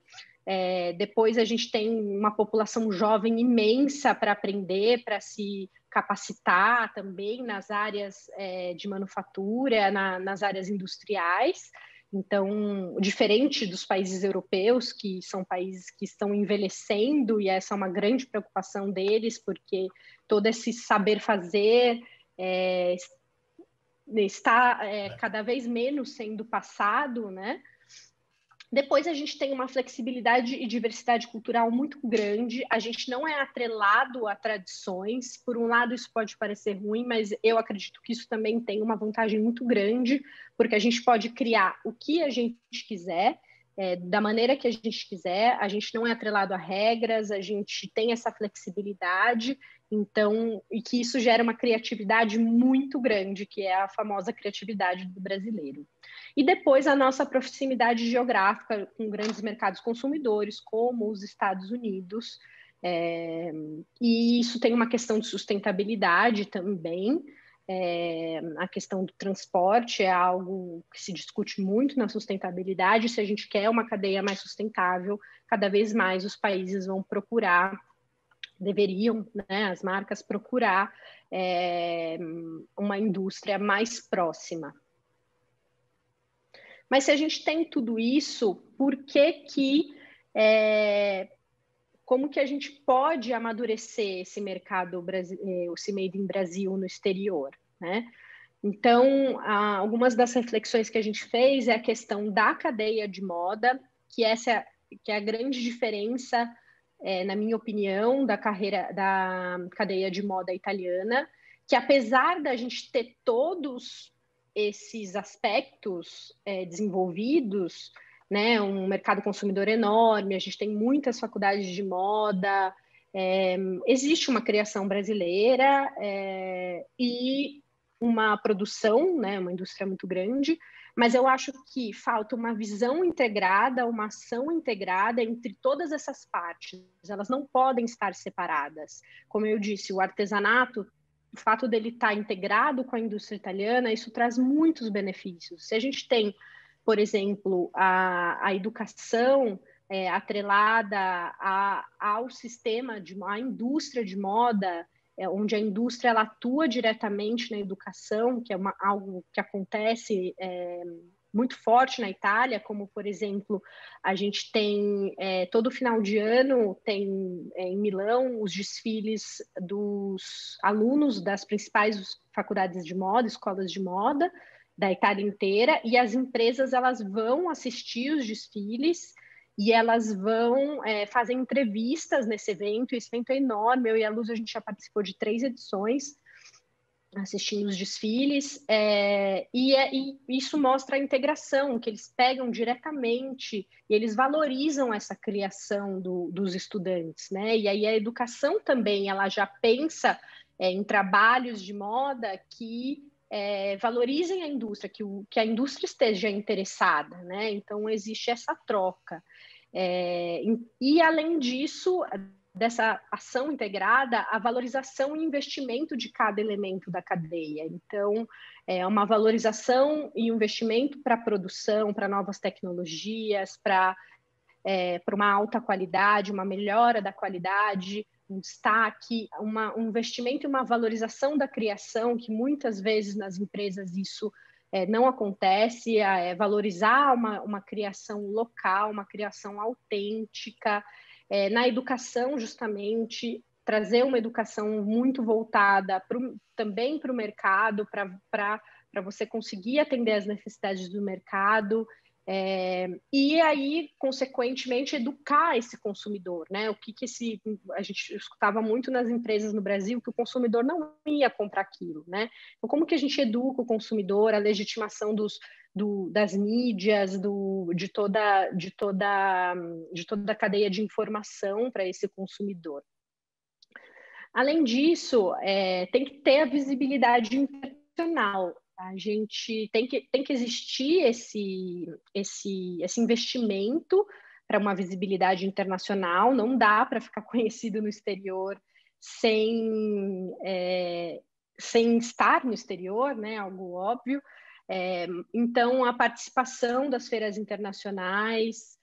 Depois a gente tem uma população jovem imensa para aprender, para se capacitar também nas áreas de manufatura, nas áreas industriais. Então, diferente dos países europeus, que são países que estão envelhecendo, e essa é uma grande preocupação deles, porque todo esse saber fazer está cada vez menos sendo passado, né? Depois a gente tem uma flexibilidade e diversidade cultural muito grande, a gente não é atrelado a tradições, por um lado isso pode parecer ruim, mas eu acredito que isso também tem uma vantagem muito grande, porque a gente pode criar o que a gente quiser, da maneira que a gente quiser, a gente não é atrelado a regras, a gente tem essa flexibilidade, então, e que isso gera uma criatividade muito grande, que é a famosa criatividade do brasileiro. E depois a nossa proximidade geográfica com grandes mercados consumidores, como os Estados Unidos, E isso tem uma questão de sustentabilidade também. A questão do transporte é algo que se discute muito na sustentabilidade. Se a gente quer uma cadeia mais sustentável, cada vez mais os países vão procurar, deveriam, né, as marcas procurar uma indústria mais próxima. Mas se a gente tem tudo isso, por que como que a gente pode amadurecer esse mercado, esse Made in Brasil no exterior, né? Então, algumas das reflexões que a gente fez é a questão da cadeia de moda, que é a grande diferença, na minha opinião, da cadeia de moda italiana, que apesar da gente ter todos esses aspectos desenvolvidos, né, um mercado consumidor enorme, a gente tem muitas faculdades de moda, existe uma criação brasileira e uma produção, né, uma indústria muito grande, mas eu acho que falta uma visão integrada, uma ação integrada entre todas essas partes. Elas não podem estar separadas. Como eu disse, o artesanato, o fato dele estar integrado com a indústria italiana, isso traz muitos benefícios. Se a gente tem, por exemplo, a educação atrelada ao sistema, à indústria de moda, onde a indústria ela atua diretamente na educação, que é algo que acontece muito forte na Itália, como, por exemplo, a gente tem, todo final de ano, tem em Milão, os desfiles dos alunos das principais faculdades de moda, escolas de moda, da Itália inteira, e as empresas elas vão assistir os desfiles e elas vão fazer entrevistas nesse evento. Esse evento é enorme, eu e a Luz a gente já participou de 3 edições assistindo os desfiles, e isso mostra a integração, que eles pegam diretamente e eles valorizam essa criação dos estudantes, né? E aí a educação também, ela já pensa em trabalhos de moda que valorizem a indústria, que a indústria esteja interessada, né? Então existe essa troca. E além disso, dessa ação integrada, a valorização e investimento de cada elemento da cadeia. Então, é uma valorização e investimento para a produção, para novas tecnologias, para uma alta qualidade, uma melhora da qualidade, um destaque, um investimento e uma valorização da criação, que muitas vezes nas empresas isso não acontece, valorizar uma criação local, uma criação autêntica, na educação, justamente, trazer uma educação muito voltada também para o mercado, para você conseguir atender as necessidades do mercado, e aí, consequentemente, educar esse consumidor, né? A gente escutava muito nas empresas no Brasil que o consumidor não ia comprar aquilo, né? Então, como que a gente educa o consumidor, a legitimação das mídias, de toda a cadeia de informação para esse consumidor. Além disso, tem que ter a visibilidade internacional. A gente tem que existir esse investimento para uma visibilidade internacional. Não dá para ficar conhecido no exterior sem estar no exterior, né? Algo óbvio. Então, a participação das feiras internacionais,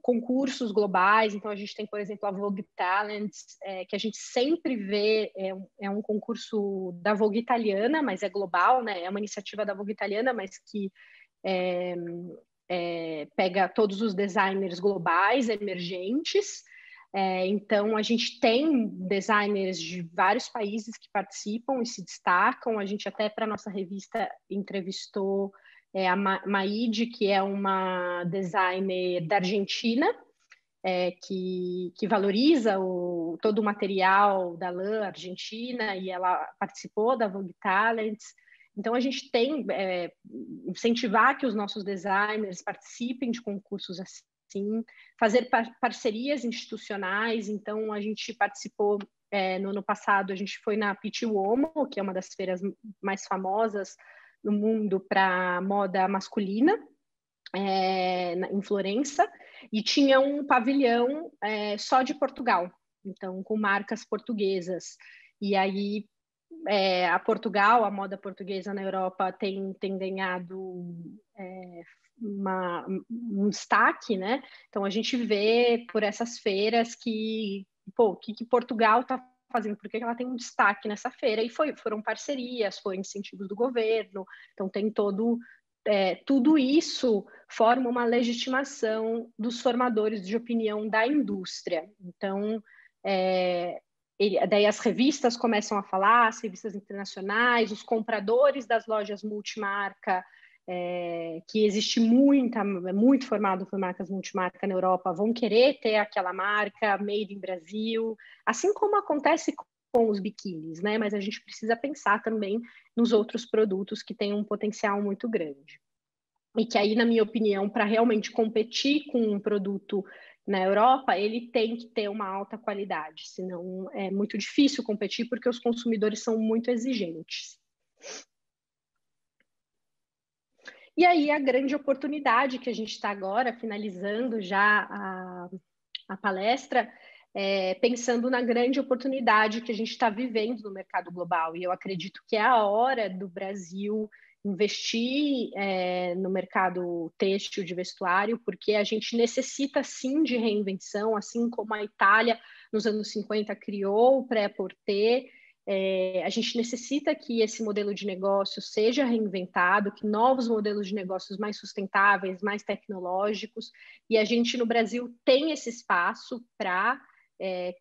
concursos globais. Então, a gente tem, por exemplo, a Vogue Talents, que a gente sempre vê, é um concurso da Vogue italiana, mas é global, né? É uma iniciativa da Vogue italiana, mas que pega todos os designers globais emergentes. Então, a gente tem designers de vários países que participam e se destacam. A gente até, para a nossa revista, entrevistou a Maide, que é uma designer da Argentina, que valoriza todo o material da lã argentina, e ela participou da Vogue Talents. Então, a gente tem incentivar que os nossos designers participem de concursos assim, fazer parcerias institucionais. Então, a gente participou, no ano passado, a gente foi na Pitti Uomo, que é uma das feiras mais famosas no mundo para moda masculina, em Florença, E tinha um pavilhão só de Portugal, então com marcas portuguesas. E aí a moda portuguesa na Europa tem ganhado um destaque, né? Então a gente vê por essas feiras que, o que Portugal está fazendo, porque ela tem um destaque nessa feira, e foram parcerias, foram incentivos do governo, então tem tudo isso forma uma legitimação dos formadores de opinião da indústria. Então, daí as revistas começam a falar, as revistas internacionais, os compradores das lojas multimarca, que existe muito formado por marcas multimarca na Europa, vão querer ter aquela marca made in Brasil, assim como acontece com os biquínis, né? Mas a gente precisa pensar também nos outros produtos que têm um potencial muito grande. E que aí, na minha opinião, para realmente competir com um produto na Europa, ele tem que ter uma alta qualidade, senão é muito difícil competir porque os consumidores são muito exigentes. E aí a grande oportunidade que a gente está agora, finalizando já a palestra, pensando na grande oportunidade que a gente está vivendo no mercado global. E eu acredito que é a hora do Brasil investir no mercado têxtil de vestuário, porque a gente necessita sim de reinvenção, assim como a Itália nos anos 50 criou o pré-porter. A gente necessita que esse modelo de negócio seja reinventado, que novos modelos de negócios mais sustentáveis, mais tecnológicos, e a gente no Brasil tem esse espaço para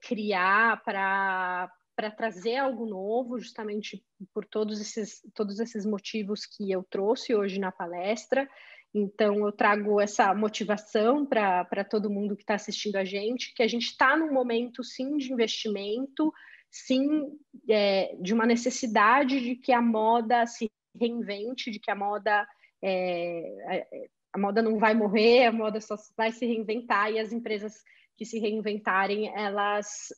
criar, para trazer algo novo, justamente por todos esses motivos que eu trouxe hoje na palestra. Então, eu trago essa motivação para todo mundo que está assistindo a gente, que a gente está num momento, sim, de investimento, sim, de uma necessidade de que a moda se reinvente, de que a moda não vai morrer, a moda só vai se reinventar, e as empresas que se reinventarem, elas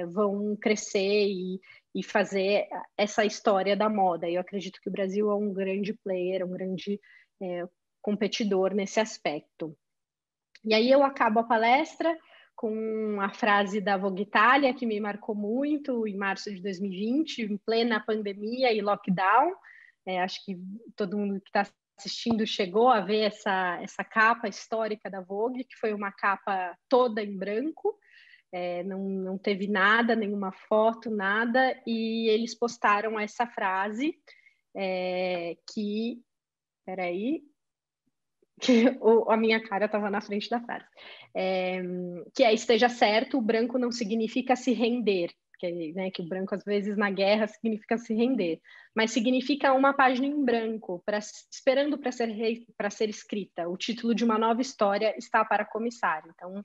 vão crescer e fazer essa história da moda. Eu acredito que o Brasil é um grande player, um grande competidor nesse aspecto. E aí eu acabo a palestra com a frase da Vogue Itália, que me marcou muito, em março de 2020, em plena pandemia e lockdown. Acho que todo mundo que está assistindo chegou a ver essa capa histórica da Vogue, que foi uma capa toda em branco, não teve nada, nenhuma foto, nada, e eles postaram essa frase que... Peraí... que a minha cara estava na frente da frase, que esteja certo, o branco não significa se render, que o branco às vezes na guerra significa se render, mas significa uma página em branco, esperando para ser escrita, o título de uma nova história está para começar. Então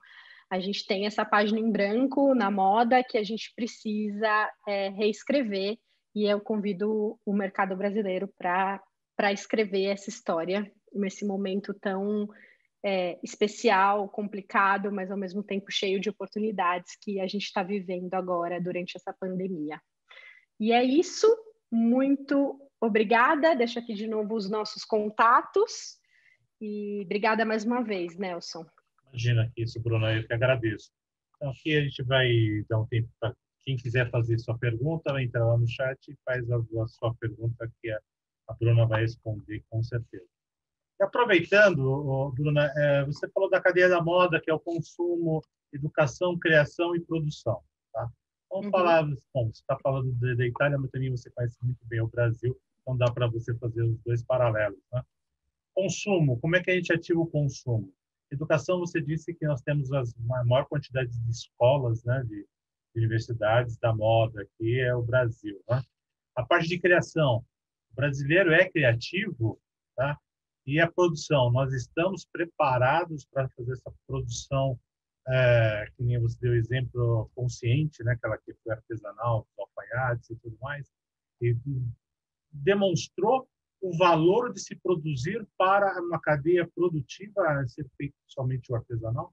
a gente tem essa página em branco na moda que a gente precisa reescrever, e eu convido o mercado brasileiro para escrever essa história nesse momento tão especial, complicado, mas ao mesmo tempo cheio de oportunidades que a gente está vivendo agora durante essa pandemia. E é isso, muito obrigada, deixo aqui de novo os nossos contatos, e obrigada mais uma vez, Nelson. Imagina isso, Bruna, eu que agradeço. Então, aqui a gente vai dar um tempo para quem quiser fazer sua pergunta, entra lá no chat e faz a sua pergunta, que a Bruna vai responder com certeza. E aproveitando, Bruna, você falou da cadeia da moda, que é o consumo, educação, criação e produção. Tá? Vamos falar, bom, você está falando da Itália, mas também você conhece muito bem o Brasil, então dá para você fazer os dois paralelos. Né? Consumo, como é que a gente ativa o consumo? Educação, você disse que nós temos a maior quantidade de escolas, né, de universidades da moda, que é o Brasil. Né? A parte de criação, o brasileiro é criativo, tá? E a produção, nós estamos preparados para fazer essa produção, que nem você deu exemplo, consciente, né? Aquela que foi artesanal, os alfaiates e tudo mais, e demonstrou o valor de se produzir para uma cadeia produtiva ser feito somente o artesanal?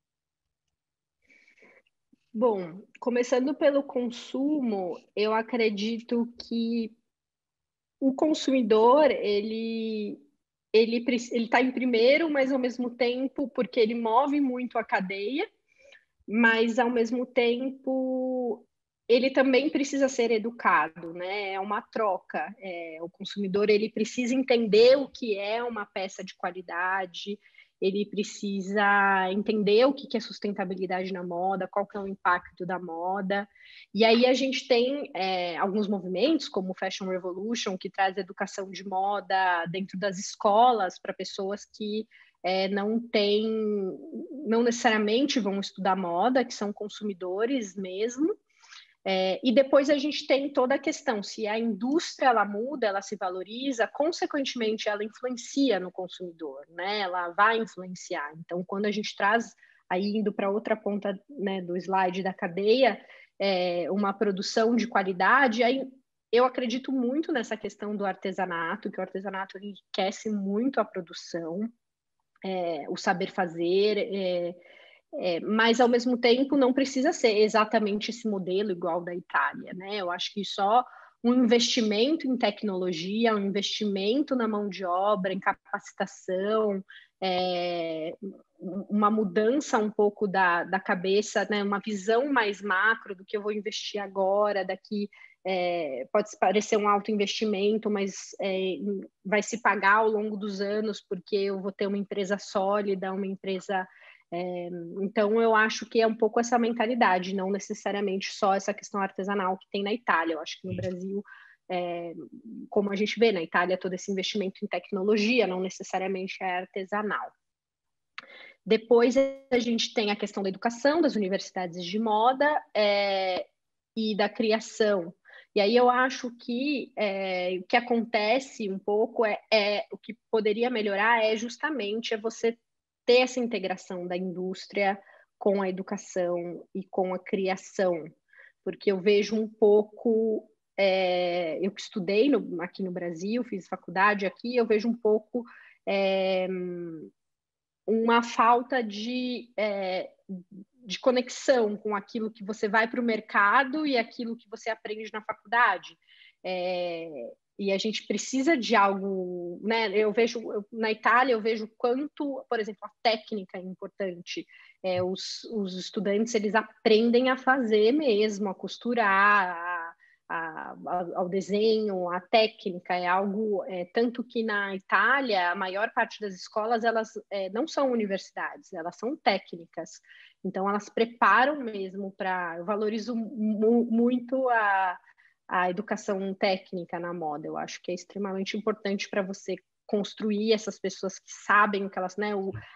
Bom, começando pelo consumo, eu acredito que o consumidor, ele ele está em primeiro, mas ao mesmo tempo, porque ele move muito a cadeia, mas ao mesmo tempo ele também precisa ser educado, né? É uma troca. O consumidor ele precisa entender o que é uma peça de qualidade, ele precisa entender o que é sustentabilidade na moda, qual que é o impacto da moda. E aí a gente tem alguns movimentos, como o Fashion Revolution, que traz educação de moda dentro das escolas para pessoas que não necessariamente vão estudar moda, que são consumidores mesmo. E depois a gente tem toda a questão, se a indústria ela muda, ela se valoriza, consequentemente ela influencia no consumidor, né? Ela vai influenciar. Então, quando a gente traz, aí indo para outra ponta, né, do slide da cadeia, uma produção de qualidade, aí eu acredito muito nessa questão do artesanato, que o artesanato enriquece muito a produção, o saber fazer, mas ao mesmo tempo não precisa ser exatamente esse modelo igual da Itália, né? Eu acho que só um investimento em tecnologia, um investimento na mão de obra, em capacitação, uma mudança um pouco da cabeça, né? Uma visão mais macro do que eu vou investir agora, daqui pode parecer um alto investimento, mas vai se pagar ao longo dos anos, porque eu vou ter uma empresa sólida, uma empresa... Então, eu acho que é um pouco essa mentalidade, não necessariamente só essa questão artesanal que tem na Itália. Eu acho que no Brasil, como a gente vê na Itália, todo esse investimento em tecnologia não necessariamente é artesanal. Depois, a gente tem a questão da educação, das universidades de moda e da criação. E aí eu acho que o que acontece um pouco o que poderia melhorar justamente você ter essa integração da indústria com a educação e com a criação, porque eu vejo um pouco, eu que estudei aqui no Brasil, fiz faculdade aqui, eu vejo um pouco uma falta de conexão com aquilo que você vai para o mercado e aquilo que você aprende na faculdade. E a gente precisa de algo, né? Na Itália eu vejo quanto, por exemplo, a técnica é importante. Os estudantes eles aprendem a fazer mesmo, a costurar, ao desenho, a técnica é algo, tanto que na Itália a maior parte das escolas elas não são universidades, elas são técnicas. Então elas preparam mesmo eu valorizo muito a educação técnica na moda. Eu acho que é extremamente importante para você construir essas pessoas que sabem o que elas, né?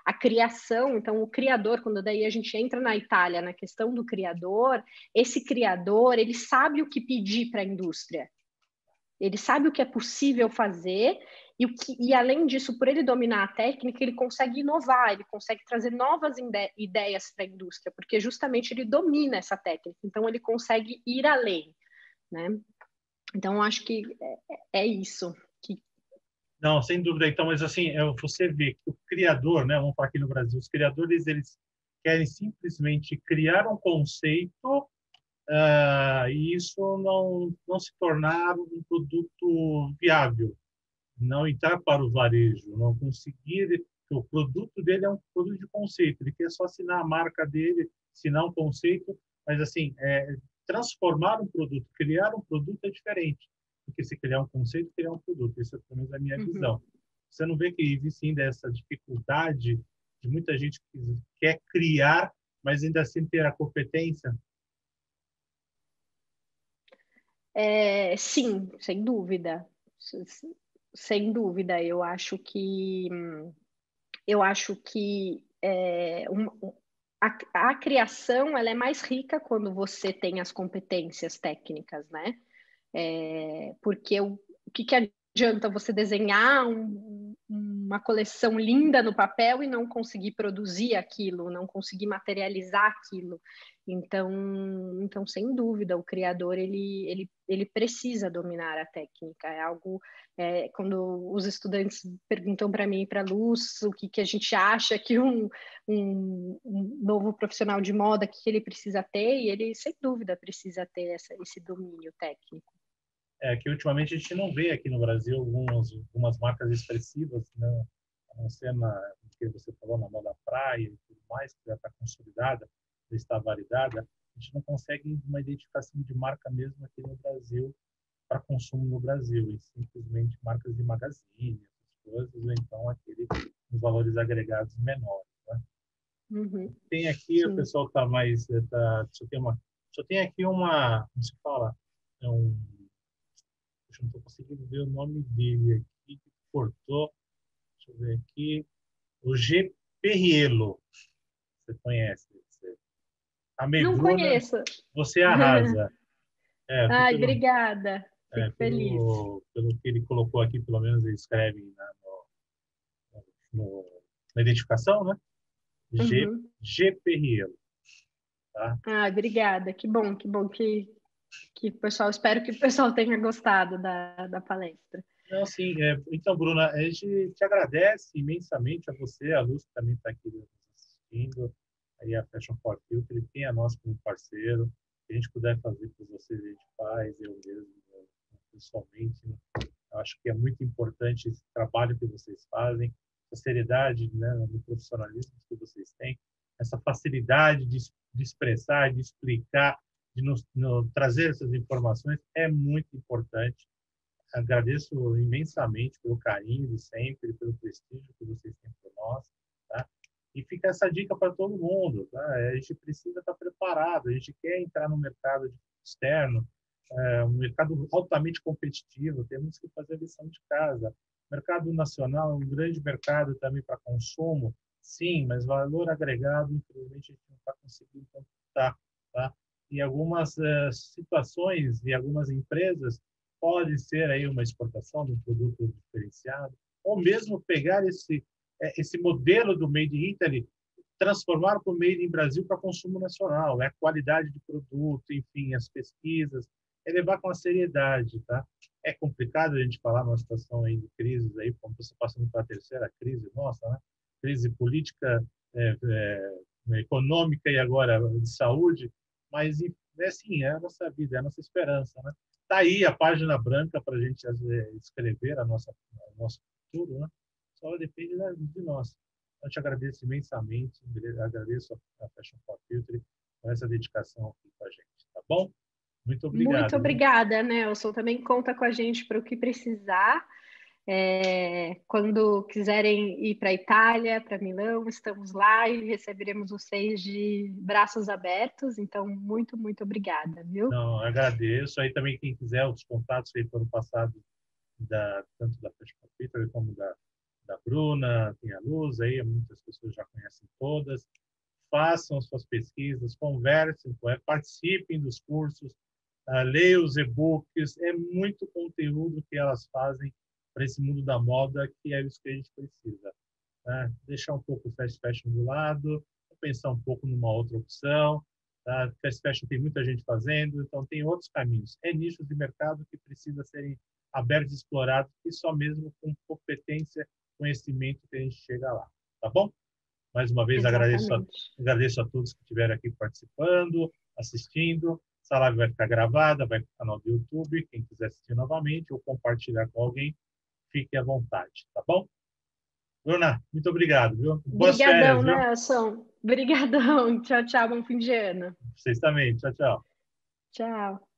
A criação, então o criador, quando daí a gente entra na Itália, na questão do criador, esse criador, ele sabe o que pedir para a indústria. Ele sabe o que é possível fazer e além disso, por ele dominar a técnica, ele consegue inovar, ele consegue trazer novas ideias para a indústria, porque justamente ele domina essa técnica, então ele consegue ir além, né? Então, eu acho que é isso. Não, sem dúvida. Então, mas assim, você vê que o criador, né? Vamos falar aqui no Brasil, os criadores eles querem simplesmente criar um conceito e isso não se tornar um produto viável, não entrar para o varejo, não conseguir. O produto dele é um produto de conceito. Ele quer só assinar a marca dele, assinar um conceito, mas assim, transformar um produto, criar um produto é diferente porque se criar um conceito, criar um produto. Isso é pelo menos a minha visão. Você não vê que existe ainda essa dificuldade de muita gente que quer criar, mas ainda assim ter a competência? Sim, sem dúvida. Sem dúvida. Eu acho que a criação ela é mais rica quando você tem as competências técnicas, né? Porque o que adianta você desenhar uma coleção linda no papel e não conseguir produzir aquilo, não conseguir materializar aquilo? Então sem dúvida, o criador ele precisa dominar a técnica. É algo quando os estudantes perguntam para mim e para a Luz o que a gente acha que um novo profissional de moda que ele precisa ter, e ele sem dúvida precisa ter esse domínio técnico. que ultimamente a gente não vê aqui no Brasil algumas marcas expressivas, né? A não ser que você falou, na moda praia e tudo mais, que já está consolidada, já está validada, a gente não consegue uma identificação de marca mesmo aqui no Brasil, para consumo no Brasil, e simplesmente marcas de magazine, essas coisas, ou então os valores agregados menores. Né? Uhum. Tem aqui, o pessoal está mais... só tem aqui como se fala? Eu não estou conseguindo ver o nome dele aqui, que cortou. Deixa eu ver aqui. O G. Perriello. Você conhece? A Não Megruna, conheço. você arrasa. Ai, obrigada. Fico feliz. Pelo que ele colocou aqui, pelo menos ele escreve na identificação, né? Uhum. G. Perriello. Tá? Ah, obrigada. Que bom que o pessoal, espero que o pessoal tenha gostado da palestra. Não, sim. Então, Bruna, a gente te agradece imensamente a você, a Luz, que também está aqui nos assistindo, aí a Fashion for Future, tem a nós como parceiro. Se a gente puder fazer por vocês, a gente faz, eu mesmo, pessoalmente. Né? Eu acho que é muito importante esse trabalho que vocês fazem, a seriedade, né, no profissionalismo que vocês têm, essa facilidade de expressar, de explicar, de nos trazer essas informações é muito importante. Agradeço imensamente pelo carinho de sempre, pelo prestígio que vocês têm por nós, tá? E fica essa dica para todo mundo, tá? A gente precisa estar preparado, a gente quer entrar no mercado externo, um mercado altamente competitivo, temos que fazer a lição de casa. O mercado nacional é um grande mercado também para consumo, sim, mas valor agregado, infelizmente, a gente não está conseguindo computar, tá? E algumas situações e algumas empresas pode ser aí uma exportação de um produto diferenciado, ou mesmo pegar esse modelo do Made in Italy, transformar para o Made in Brasil para consumo nacional, a qualidade de produto, enfim, as pesquisas, é levar com a seriedade, tá? É complicado a gente falar numa situação aí de crises aí, como você passando para a terceira crise, nossa, né? Crise política, econômica e agora de saúde, mas é assim, é a nossa vida, é a nossa esperança, né? Está aí a página branca para a gente escrever o nosso futuro, né? Só depende de nós. Eu te agradeço imensamente, agradeço a Fashion for Future com essa dedicação aqui com a gente, tá bom? Muito Muito obrigado. obrigada, Nelson. Também conta com a gente para o que precisar. Quando quiserem ir para a Itália, para Milão, estamos lá e receberemos vocês de braços abertos. Então, muito, muito obrigada, viu? Não, agradeço. Aí também quem quiser, os contatos aí foram passados tanto da Fashion for Future como da Bruna, tem a Luz aí, muitas pessoas já conhecem todas. Façam suas pesquisas, conversem, participem dos cursos, leiam os e-books, é muito conteúdo que elas fazem para esse mundo da moda, que é isso que a gente precisa. Né? Deixar um pouco o fast fashion do lado, pensar um pouco numa outra opção. Tá? Fast fashion tem muita gente fazendo, então tem outros caminhos. É nichos de mercado que precisa serem abertos e explorados, e só mesmo com competência, conhecimento que a gente chega lá. Tá bom? Mais uma vez, agradeço a todos que estiveram aqui participando, assistindo. Essa live vai ficar gravada, vai para o canal do YouTube. Quem quiser assistir novamente ou compartilhar com alguém, fique à vontade, tá bom? Bruna, muito obrigado, viu? Boas férias, Obrigadão, viu? Nelson. Obrigadão. Tchau, tchau. Bom fim de ano. Vocês também. Tchau, tchau. Tchau.